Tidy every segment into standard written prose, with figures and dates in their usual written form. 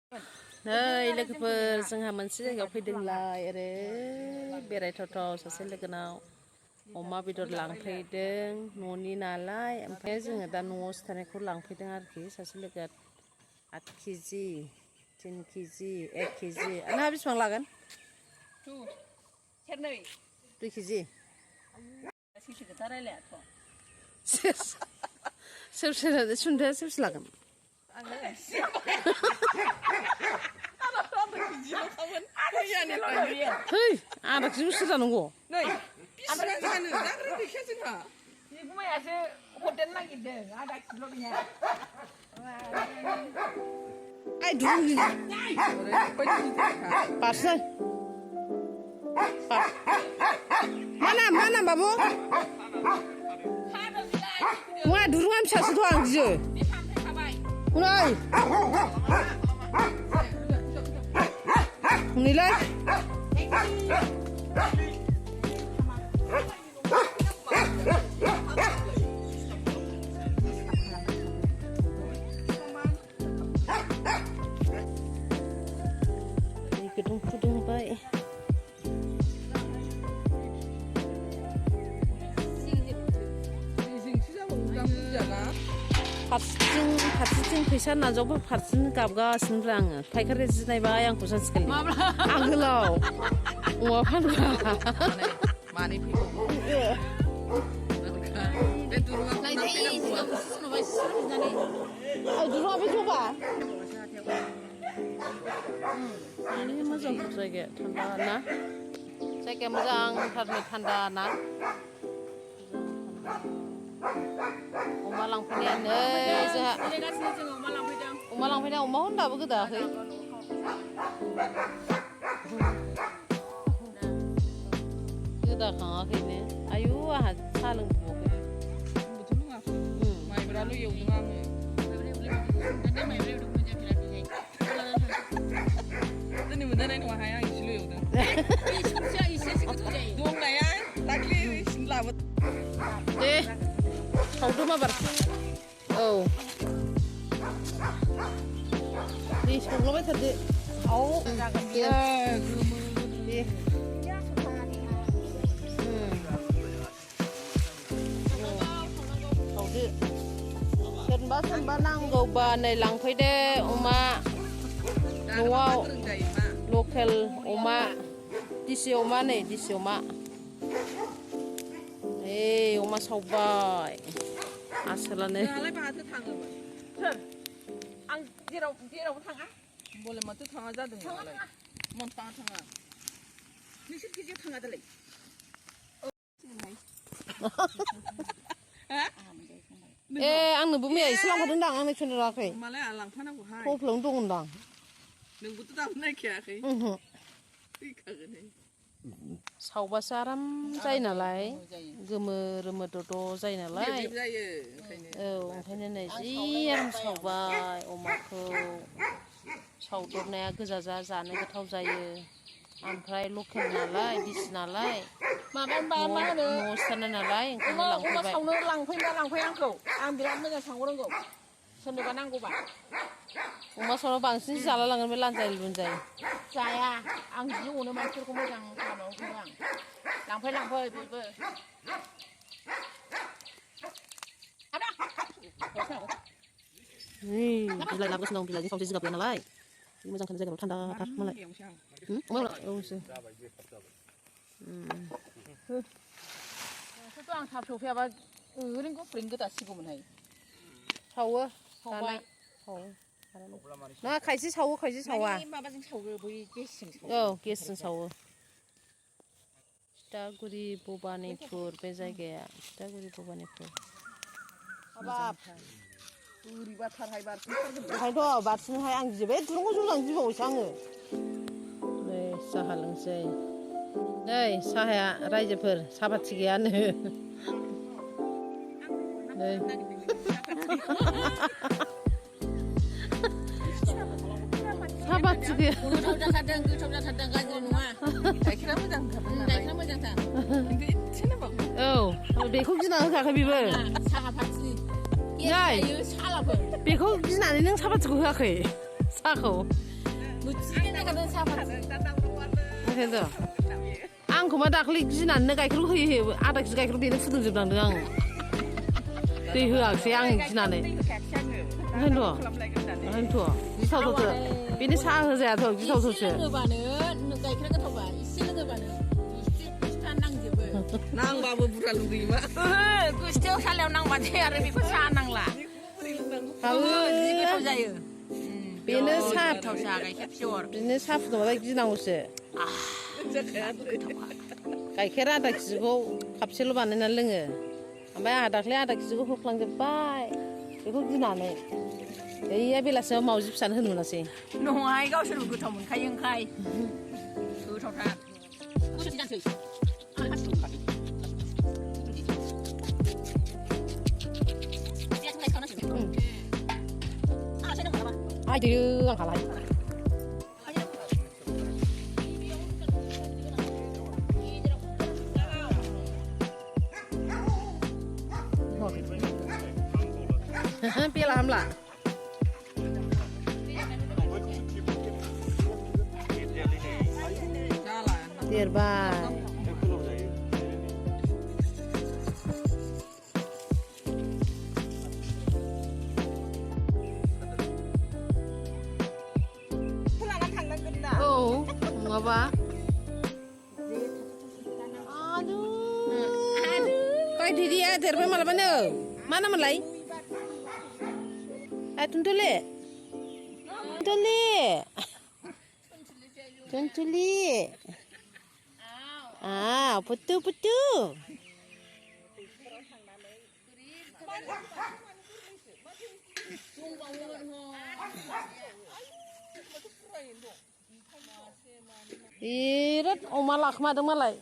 नै लोगोफोर जोंहा मोनसे जायगायाव फैदोंलाय ओरै बेरायथावथाव सासे लोगोनाव अमा बेदर लांफैदों न'नि नालाय ओमफ्राय जोङो दा न'आवसो थानायखौ लांफैदों आरोखि सासे लोगोआ 8 केजि 10 केजि 1 केजि नोंहा बेसेबां लागोन? सेरनै 2 केजि सैथो खोथा रायलायाथ' सोर सुन्दाया सोरसो लागोन? Hei, anak sih mesti tak nunggu. Nih, anak sana, jangan dikasih juga. Ibu mah ya sih hotel lagi deh, ada kilonya. Aduh ini. Pasal. Mana babu? Wah, durungan bisa setuang je. Mulai. Nilai. Ini gedung-gedung baik. फारसेथिं फैसा नाजावबो फारसेथिं गाबगासिनो आङो फायखारि जिनायबाय आंखौ सानसेखालि आगोलाव अमा फानबा मानै फैगौ बे दुरुङा बे जबा ini मोजां जायगाया थान्दा ना जायगाया मोजांथारनो थान्दा ना अमा लांफैनाया नै जोंहा अमा लांफैदों अमा होनदाबो गोदायाखै गोदाखाङाखैनो आयु आंहा साहा लोंबावाखै माइब्राल' एवदों आङो दिनै मोनजानाय नङाहाय आं एसेल' एवदों दंनाया दाख्लि एसे लाबो दे सावदो माबार औ दे सावलाबाय थादो औ जागोन दे सावदो सोरनोबा नांगौबा नै लांफैदो अमा न'आव लकेल अमा दिसि अमा नै दिसि अमा अमा सावबाय आसोलानो नोंहालाय माथो थाङोमोन सोर आं जेरावबो थाङा बले माथो थाङा जादों नोंहालाय मन थाङा नोंसोर केजियाव थाङा दालाय आंनोबो मैया एसे लांफादोंदां आंनो खोन्थाराखै मालाय आं लांफानांगौहाय थफ्लावनो दंदां नोंबोथ' दाबो नायखायाखै फैखागोन सावबासो आराम जायो नालाय गोमो रोमो दद' जायो नालाय औ ओंखायनो नै जि आराम सावबाय अमाखौ सावदबनाया गोजा जानो गोथाव जायो ओमफ्राय लकेल नालाय दिसि नालाय माबा मा होनो न'आव सिथारनाय नालाय ओंखायनो अमा लांफैबाय सावनो लांफै आंखौ आं बिराद मोजां सावनो रोंगौ सोरनोबा नांगौबा अमा सावनायाव बांसिन जाला लांगोन बे लानजाय लुनजाय जाया आं जि अनो मानसिफोरखौ मोजां खालामो आं लांफै बयबो बिलाइ लाबोगासिनो दं बिलाइजों सावसे जिगाब गैया नालाय मोजांथार जायगायाव थान्दाथार मालाय आं थाब सफैयाबा ओरैनो गुफुरैनो गोदासिगौमोनहाय सावो दालाय ना खायसे सावो खायसे सावा माबाजों सावो बै गेसजों सावो औ गेसजों सावो थिथागुरि भबानिपुर बे जायगाया थिथागुरि भबानिपुर ओंखायनोथ' बारसिनोहाय आं गिबाय दुरुंखौ ज'जानो गिबावोसो आङो नै साहा लोंसै नै साहाया रायजोफोर साहापाथि गैयानो नै साहापाथि गैया गोथाव जाथारदों गाज्रि नङा गाइखेरा मोजांथार औ बेखौ गिना होखायाखै बेबो साहा पाथि बेखौ गिनानै नों साहापाथिखौ होआखै साहाखौ ओंखायनोथ' आंखौ मा दाख्लै गिनानैनो गाइखेरखौ होयो आधा केजि गाइखेरखौ बेनो फुदुंजोबलांदों आं दै होआखिसै आं गिनानै ओंखायनोथ' गिथावथावसो बेनो साहा होजायाथ' गिथावथावसो गाइखेरा गोथावबा एसे लोङोबानो नांबाबो बुरजा लुगैयोमा गुस्थियाव सालायाव नांबाथाय आरो बेखौ साहा नांला जि गोथाव जायो बेनो साहा गाइखेर पियर बिदिनो साहा फुदुंबाथाय गिनांगौसो गाइखेर आधा केजिखौ कापसेल' बानायनानै लोङो ओमफ्राय आंहा दाख्लै आधा केजिखौ होफ्लांजोब्बाय बेखौ गिनानै ओइया बेलासियाव मावजि फिसानो होनो मोनासै नङाहाय गावसोरबो गोथाव मोनखायो ओंखाय गोथावथार आयदो आंहालाय बेला हामला देरबाय औ नङाबा बायदिया देरबाय मालाबानो मा नाममोनलाय Tuntuli. Putu. Birat oma lakmadों मालाय.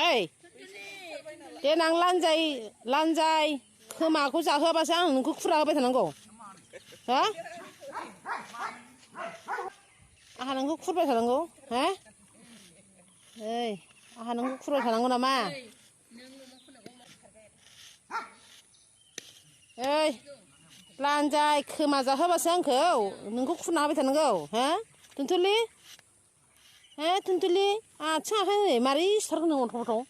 Hei. Denang lanjai. खोमाखौ जाहोआबासो आं नोंखौ खुरा होबाय थानांगौ हा आहा नोंखौ खुरबाय थानांगौ हा ओइ आहा नोंखौ खुरबाय थानांगौ नामा ओइ लानजाय खोमा जाहोआबासो आंखौ नोंखौ खुरना होबाय थानांगौ हा तुन्तुलि आथिं आखाइ मारै सिथारगोन नों अन्थाव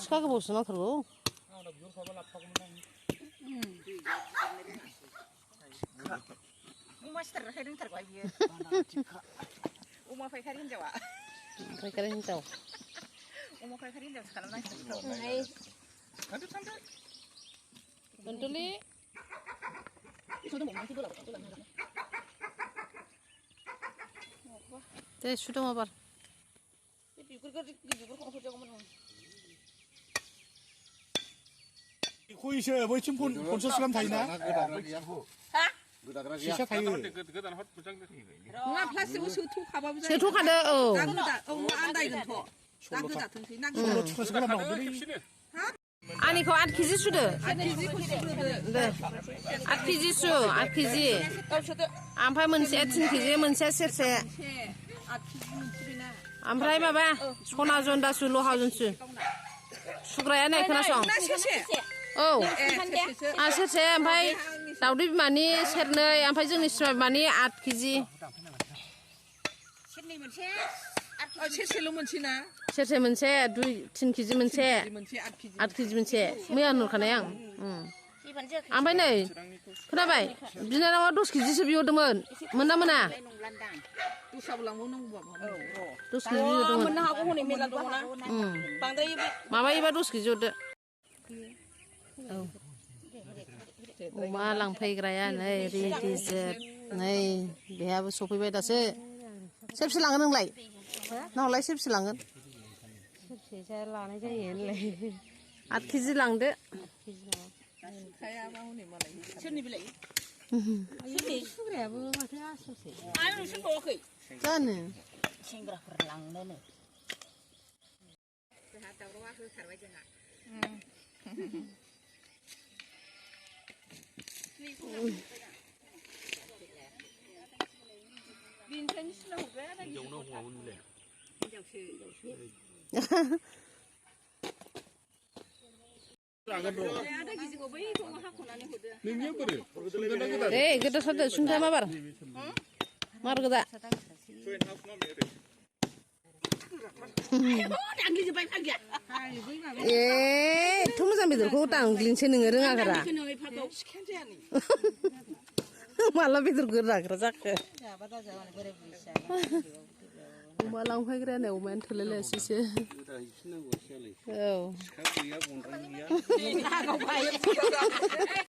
सिखा गोबावसो नांथारगौ अमा सिथारग्राखाय रोंथारबाय बियो अमा फायखारि हिनजावा अमा फायखारि हिनजावसो खालामनांसिगोन तुन्तुलि दे सुदों माबार Kuisnya, boleh pun sponsor sekarang Thai na? Sisa Thai. Nggak plastik setu kabar bisa. Setu kada oh. Andai gitu. Solo sekarang mau beli. Ani kau 8 kg sudah. 8 kg su. 8 kg. Ampai moनसे 3 kg moनसे सेरसे. Ampai माबा सना जन्दासु लहाजनसु. सुग्राया नाय खोनासं. औ सेरसे ओमफ्राय दाउदै बिमानि सेरनै ओमफ्राय जोंनि सिमा बिमानि 8 kg. सेरनै मोनसे सेरसेल' मोनसे ना? सेरसे मोनसे 3 kg मोनसे 8 kg मोनसे मैया नुखानाय आं. ओमफ्राय नै खोनाबाय बिनानावा 10 kgसो बिहरदोंमोन मोना मोना? दस्राबो लांबावनांगौ बाबा 10 kg बिहरदोंमोन. मोननो हागौ हनै मेला दङना बांद्राय माबायोबा 10 kg हरदो. औ अमा लांफैग्राया नै रेडि जोब नै बेहाबो सफैबाय दासो सेबसे लांगोन नोंलाय नावलाय सेबसे लांगोन सेबसे लानाय जायो नोंलाय 8 kg लांदो खायाबा हनै मालाय सोरनि बिलाइ सोरनि सुग्रायाबो माथो आसलसो आं नोंसोर बावाखै जानो सेंग्राफोर लांनोनो जोंहा दावरावआ होथारबाय जोंहा बिनिफ्रायनो सिना हरबाय आदा Jauhnya huamun le. हिनजावसो Lagan bro. आदा गिजिखौ बै दङ हाख'नानै हरदो Nengnya beri. Sudah nak kita Eh, kita sada sunta mabar. Mar geda. Eh, tuh masa bedurku tanglin sini ngereng agara. Malah bedur gerak gerak. Mwnlangkw kira nih umen telele sih. Oh.